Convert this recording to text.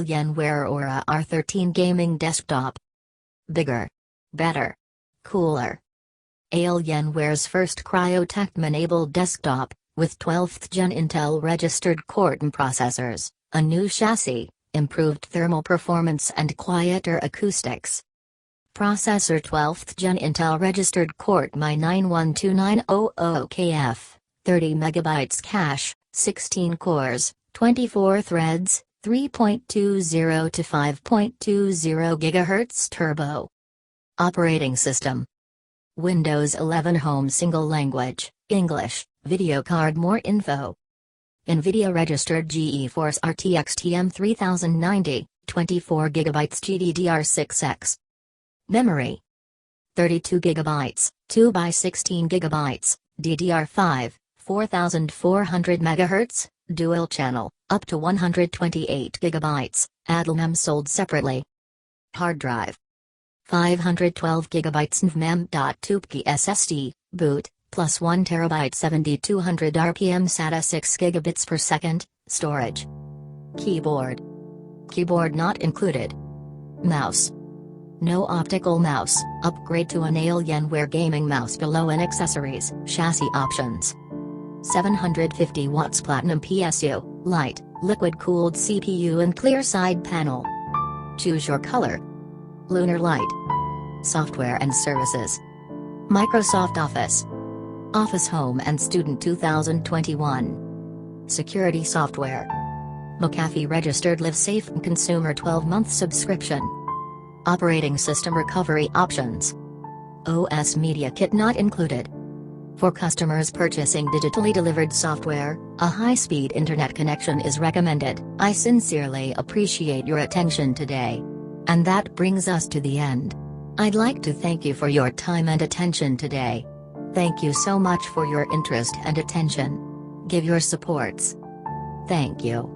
Alienware Aurora R14 Gaming Desktop. Bigger. Better. Cooler. Alienware's first Cryo-Tech enabled desktop, with 12th Gen Intel registered Core processors, a new chassis, improved thermal performance and quieter acoustics. Processor 12th Gen Intel registered Core i9-12900KF, 30 MB cache, 16 cores, 24 threads, 3.20 to 5.20 GHz Turbo. Operating system: Windows 11 Home Single Language, English, video card. More info. NVIDIA registered GeForce RTX TM 3090, 24 GB GDDR6X. Memory: 32 GB, 2x16 GB, DDR5, 4400 MHz, dual channel, up to 128 GB, Alienware sold separately. Hard drive: 512 GB NVMe.2 SSD, boot, plus 1 TB 7200 RPM SATA 6 GB per second, storage. Keyboard not included. Mouse: no optical mouse, upgrade to an Alienware gaming mouse below in accessories. Chassis options: 750 watts platinum PSU, light, liquid-cooled CPU and clear side panel. Choose your color. Lunar Light. Software and services: Microsoft Office, Office Home and Student 2021. Security software: McAfee registered LiveSafe Consumer 12-month subscription. Operating system recovery options: OS Media Kit not included. For customers purchasing digitally delivered software, a high-speed internet connection is recommended. I sincerely appreciate your attention today. And that brings us to the end. I'd like to thank you for your time and attention today. Thank you so much for your interest and attention. Give your supports. Thank you.